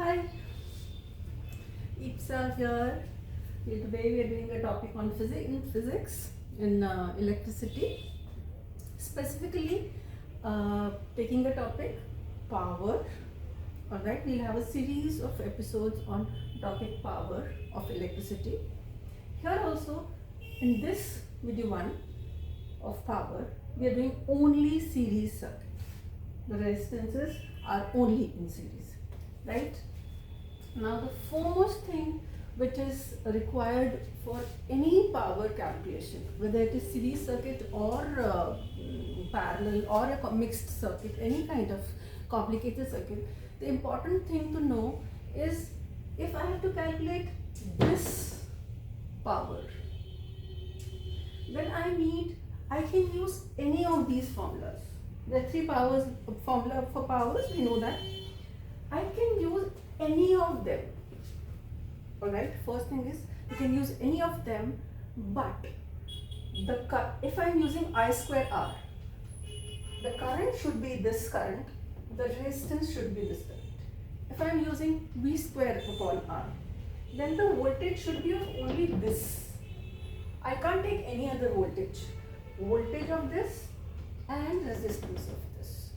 Hi, Ipsa here. Today we are doing a topic on physics in electricity. Specifically, taking the topic power. Alright, we'll have a series of episodes on topic power of electricity. Here also, in this video 1 of power, we are doing only series circuit. The resistances are only in series, right? Now the foremost thing which is required for any power calculation, whether it is series circuit or parallel or a mixed circuit, any kind of complicated circuit, the important thing to know is if I have to calculate this power, then I can use any of these formulas. There are three formula for powers, we know that. I can use any of them. Alright, first thing is you can use any of them, but if I am using I square R, the current should be this current, the resistance should be this current. If I am using V square upon R, then the voltage should be of only this. I can't take any other voltage. Voltage of this and resistance of this.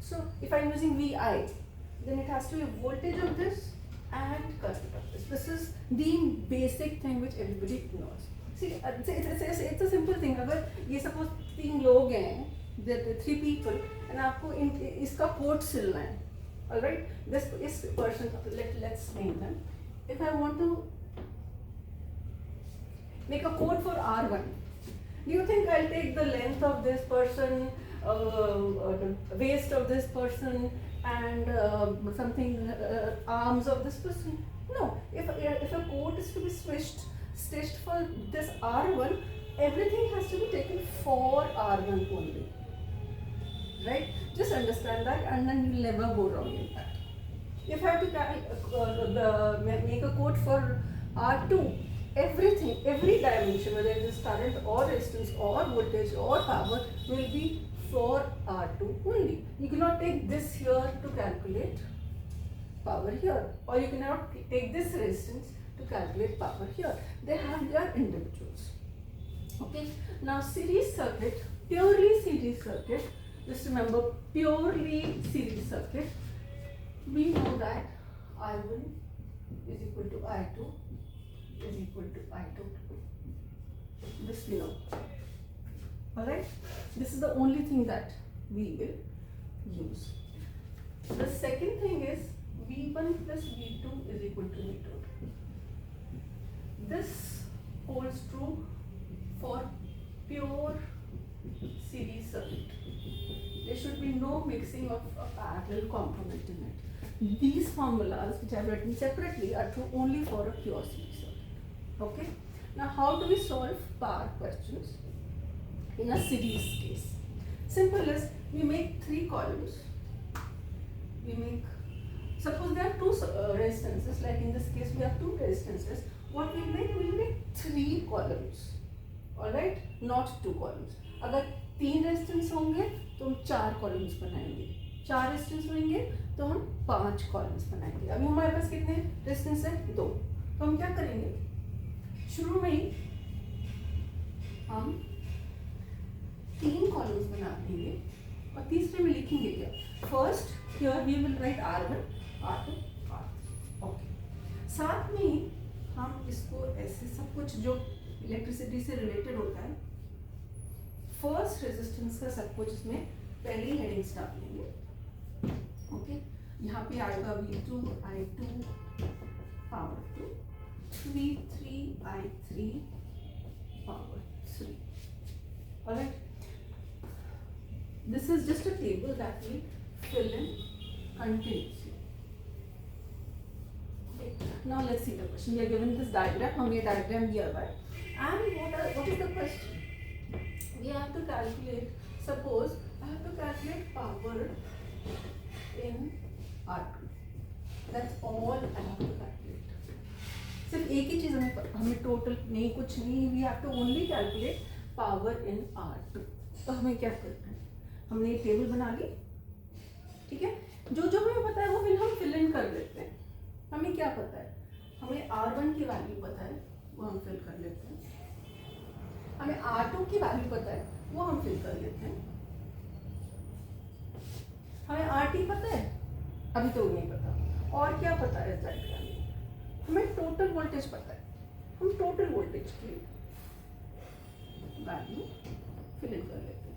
So if I am using VI, then it has to be voltage of this and current of this. This is the basic thing which everybody knows. See, it's a simple thing. अगर ये suppose 3 लोग हैं, there are 3 people, and आपको इसका code सिलना है, all right? This person, let's name them. If I want to make a code for R1, do you think I'll take the length of this person, the waist of this person, and arms of this person? No. If a code is to be stitched for this R1, everything has to be taken for R1 only. Right? Just understand that, and then you'll never go wrong in that. If I have to make a code for R2, everything, every dimension, whether it is current or resistance or voltage or power, will be for R2 only. You cannot take this here to calculate power here, or you cannot take this resistance to calculate power here. They have their individuals. Okay. Now series circuit, purely series circuit. Just remember, purely series circuit. We know that I1 is equal to I2 is equal to I2. This we know. Alright? This is the only thing that we will use. The second thing is V1 plus V2 is equal to V2. This holds true for pure series circuit. There should be no mixing of a parallel component in it. These formulas which I have written separately are true only for a pure series circuit. Okay? Now how do we solve power questions in a series case? Simple as we make 3 columns. Suppose there are 2 resistances, like in this case we have 2 resistances. What we make 3 columns. Alright? Not 2 columns. अगर 3 resistance होंगे तो हम 4 columns बनाएंगे, 4 resistance होंगे तो हम 5 columns बनाएंगे. अभी हमारे पास कितने रेजिस्टेंस है? 2. तो हम क्या करेंगे, शुरू में ही हम 3 कॉलम्स बना देंगे और तीसरे में लिखेंगे क्या? First here we will write R1, R2, R3. Okay. साथ में हम इसको ऐसे सब कुछ जो इलेक्ट्रिसिटी से रिलेटेड होता है, फर्स्ट रेजिस्टेंस का सब कुछ इसमें पहले ही हेडिंग्स डाल देंगे. ओके. यहाँ पे आएगा V2, I2 power 2, V3, I3 power 3. Alright. This is just a table that we fill in continuously. Okay. Now let's see the question. We are given this diagram. हम ये diagram दिया हुआ है. And what is the question? We have to calculate. Suppose I have to calculate power in R2. That's all I have to calculate. सिर्फ एक ही चीज हमें total नहीं, कुछ नहीं. We have to only calculate power in R2. तो हमें क्या करना है? हमने ये टेबल बना ली, ठीक है. जो जो हमें पता है वो फिर हम फिल इन कर देते हैं. पता है? अभी तो नहीं पता। और क्या पता है इस डायग्राम में? हमें टोटल वोल्टेज पता है। हम टोटल वोल्टेज की वैल्यू फिल इन कर लेते हैं।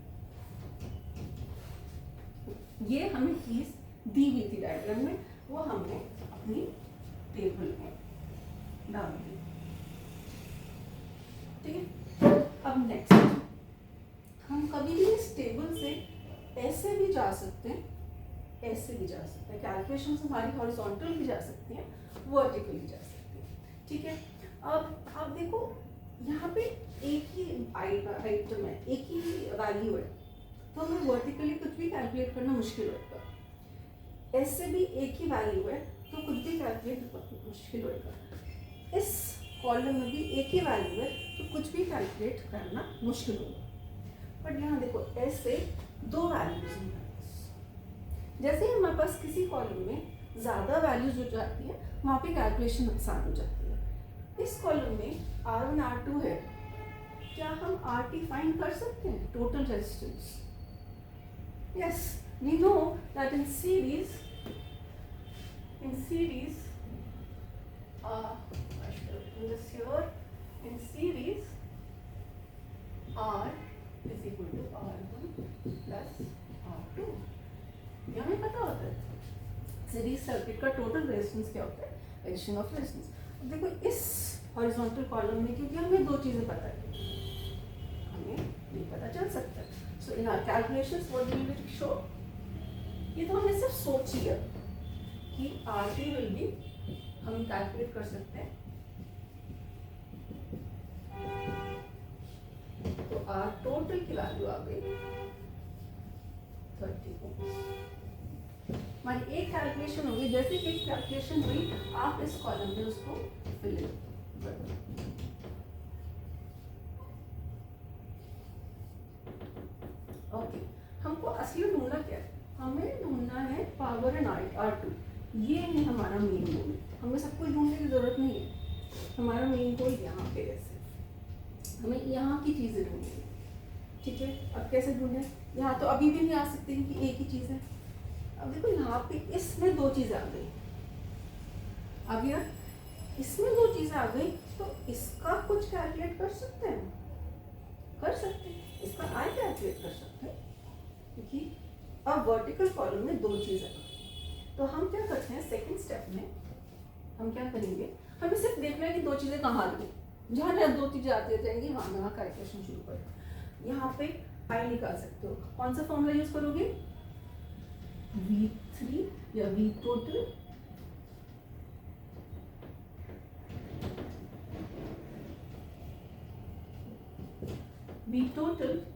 ये हमें चीज दी हुई थी डायग्राम में, वो हमने अपनी टेबल में डाल दी। ठीक है, अब नेक्स्ट हम कभी भी इस टेबल से ऐसे भी जा सकते हैं, ऐसे भी जा सकते हैं। कैलकुलेशन हमारी हॉरिजॉन्टल भी जा सकती हैं, वर्टिकली जा सकती हैं। ठीक है, अब आप देखो यहाँ पे एक ही आइटम है, एक ही वैल्यू है, तो हमें वर्टिकली कुछ भी कैलकुलेट करना मुश्किल होगा। ऐसे भी एक ही वैल्यू है तो कुछ भी कैलकुलेट मुश्किल होगा। इस कॉलम में भी एक ही वैल्यू है तो कुछ भी कैलकुलेट करना मुश्किल होगा। बट यहाँ देखो ऐसे दो वैल्यूज हैं। जैसे ही हमारे पास किसी कॉलम में ज़्यादा वैल्यूज हो जाती है, वहाँ पे कैलकुलेशन आसान हो जाती है। इस कॉलम में R1 R2 है, क्या हम RT फाइंड कर सकते हैं? Total resistance. Yes, we know that in series R is equal to R1 plus R2। ये हमें पता होता है सीरीज सर्किट का टोटल रेजिस्टेंस क्या होता है, एडिशन ऑफ रेजिस्टेंस। अब देखो इस हॉरिजॉन्टल कॉलम में क्योंकि हमें दो चीज़ें पता है, हमें ये पता चल सकता है। So in our calculations what will we show, ये तो हमने सिर्फ सोच लिया कि RT विल बी, हम कैलकुलेट कर सकते हैं। तो R टोटल की वैल्यू आ गई 30 ओम्स। हमारी एक कैलकुलेशन होगी, जैसे एक कैलकुलेशन हुई आप इस कॉलम में उसको फिल इन कर दो। ओके, हमको असली ढूंढना क्या है? हमें ढूंढना है पावर एंड R2। ये नहीं हमारा मेन गोल, हमें सब कुछ ढूंढने की जरूरत नहीं है। हमारा मेन गोल यहाँ पे है, हमें यहाँ की चीजें ढूंढनी है। ठीक है, अब कैसे ढूंढें? यहाँ तो अभी भी नहीं आ सकती कि एक ही चीज़ है। अब देखो यहाँ पे इसमें दो चीज़ें आ गई, आ गया, इसमें दो चीज़ें आ गई, तो इसका कुछ कैलकुलेट कर सकते हैं, कर सकते हैं, इसका आई कैलकुलेट कर सकते हैं, क्योंकि अब वर्टिकल कॉलम में दो चीज़ें आ गई। तो हम क्या करते हैं, सेकेंड स्टेप में हम क्या करेंगे, हमें सिर्फ देखना है कि दो चीज़ें कहाँ आ गई। जहाँ जहाँ दो चीज़ें आती जाएंगी वहाँ कैलकुलेशन शुरू करें। यहाँ पे आई निकाल सकते हो, कौन सा फॉर्मूला यूज करोगे? V3 या V total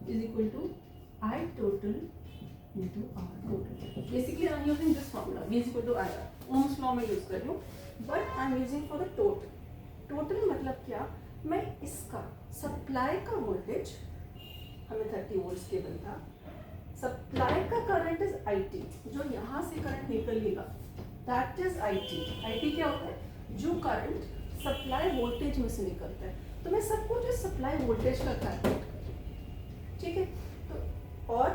is equal to I total into R total. Basically I am using this formula, V is equal to IR. Ohm's law में यूज कर रही हूँ, but I am using for the total. Total मतलब क्या, मैं इसका supply का voltage, हमें 30 वोल्ट्स केबल था, सप्लाई का करंट इज IT, जो यहाँ से करंट निकलेगा दैट इज IT। IT क्या होता है? जो करंट सप्लाई वोल्टेज में से निकलता है। तो मैं सब कुछ इस सप्लाई वोल्टेज का कैलकुलेट करूँ। ठीक है, तो और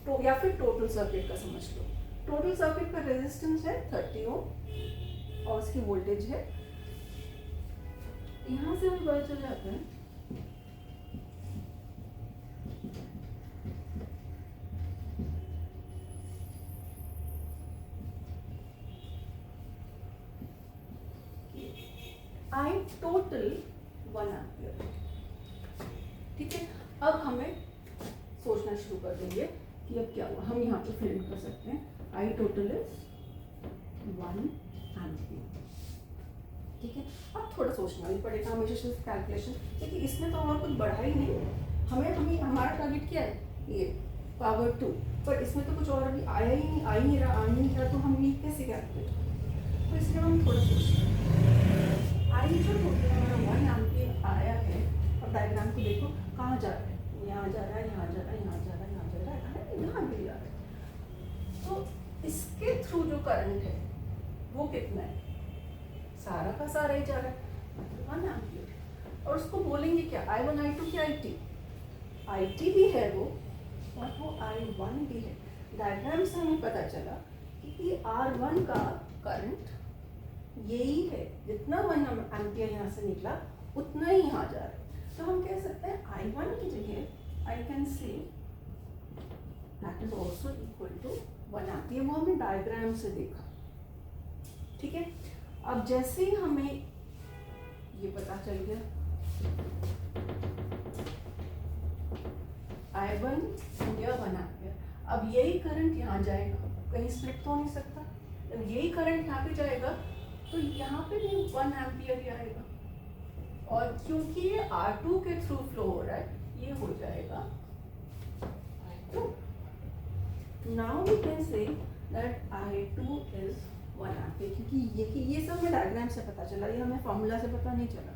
तो या फिर टोटल सर्किट का समझ लो। टोटल सर्किट का रेजिस्टेंस है 30 ओम और उसकी वोल्टेज है, यहाँ से हम पता चल जाता है I टोटल 1 एम्पियर। ठीक है, अब हमें सोचना शुरू कर देंगे कि अब क्या हुआ। हम यहाँ पे फिल इन कर सकते हैं I टोटल इज 1 एम्पियर। ठीक है, अब थोड़ा सोचना भी पड़ेगा हमेशा सिर्फ कैलकुलेशन, क्योंकि इसमें तो और कुछ बढ़ा ही नहीं। हमें हमारा टारगेट क्या है, ये पावर 2, पर इसमें तो कुछ और अभी आ ही नहीं रहा, तो हम ये कैसे कैलकुलेट करें? तो इसलिए हम थोड़ा सोचते हैं। आई जो टोटल हमारा 1 एम्पियर आया है, अब डायग्राम को देखो कहाँ जा रहा है, यहाँ जा रहा है, यहाँ जा रहा है, यहाँ जा रहा है, यहाँ जा रहा है, यहाँ भी जा रहा है। तो इसके थ्रू जो करंट है वो कितना है? सारा का सारा ही जा रहा है 1 एम्पियर। और उसको बोलेंगे क्या, I1 I2 की IT भी है वो, और वो I1 भी है। डायग्राम से हमें पता चला कि R1 का करंट यही है, जितना 1 एम्पियर यहाँ से निकला उतना ही यहाँ जा रहा है। तो हम कह सकते हैं I1 की जगह I can say that is also equal to 1 ampere. वो हमने डायग्राम से देखा, ठीक है। अब जैसे ही हमें ये पता चल गया I1 या 1 एम्पियर, अब यही करंट यहाँ जाएगा, कहीं स्प्लिट तो हो नहीं सकता। जब यही करंट यहाँ पे जाएगा तो यहाँ पे भी 1 एम्पियर ही आएगा, और क्योंकि ये R2 के थ्रू फ्लो हो रहा है, ये हो जाएगा I2। Now we can say that I2 is 1 ampere, क्योंकि ये सब हमें डायग्राम से पता चला, ये हमें फॉर्मूला से पता नहीं चला।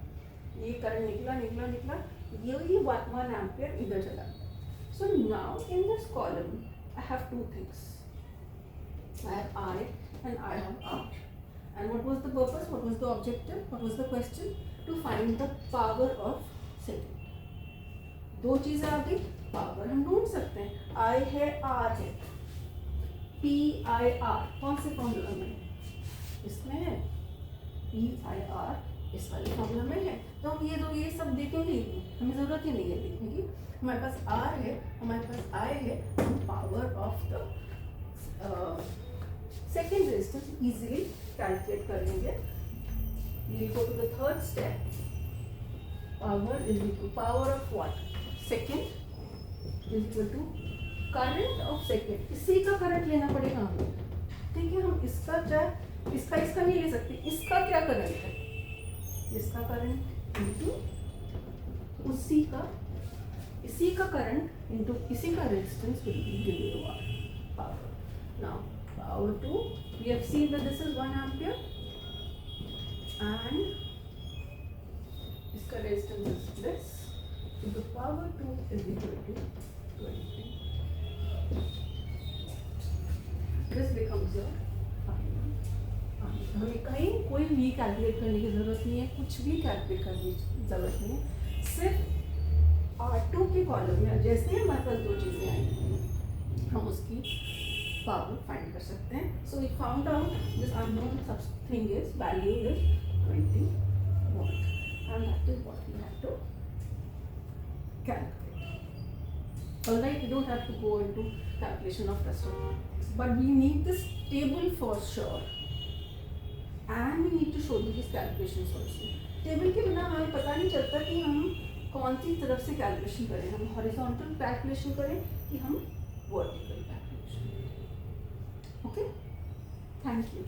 ये करंट निकला, ये 1 एम्पियर इधर चला। So now in this column I have two things. I have I and I have R. And what was the purpose? What was the objective? What was the question? To find the power of second. दो चीजें आ गई, power हम ढूंढ सकते हैं। I है, R है, PIR कौन से फॉर्मूला में? इसमें है PIR, इस वाले फॉर्मूला में है। तो हम ये सब देखेंगे ही, हमें जरूरत ही नहीं है देखने की। हमारे पास R है, हमारे पास I है, हम power of the second resistance easily calculate कर लेंगे। We go to the third step. Power is equal power of what? Second is equal to current of second. इसी का करंट लेना पड़ेगा हमें, ठीक है। हम इसका चाहे इसका नहीं ले सकते। इसका क्या करंट है? इसका करंट इंटू इसी का करंट इंटू इसी का resistance will be given to R power. Now power two, we have seen that this is 1 ampere and इसका resistance is this, so the power 2 is equal to 20. This becomes your final answer. हमें कहीं कोई भी calculate करने की जरूरत नहीं है, कुछ भी कैलकुलेट करने की जरूरत नहीं है। सिर्फ R2 के कॉलम में जैसे ही हमारे पास दो चीजें आएंगी, हम उसकी पावर फाइंड कर सकते हैं। So we found out this unknown thing is value is 20 watt, and that is what we have to calculate. Alright, we don't have to go into calculation of rest of things, but we need this table for sure, and we need to show you these calculations also. Table के बिना हमें पता नहीं चलता कि हम कौन सी तरफ से कैलकुलेशन करें, हम हॉरिजॉन्टल कैलकुलेशन करें कि हम वर्टिकल कैलकुलेशन करें। Okay, thank you.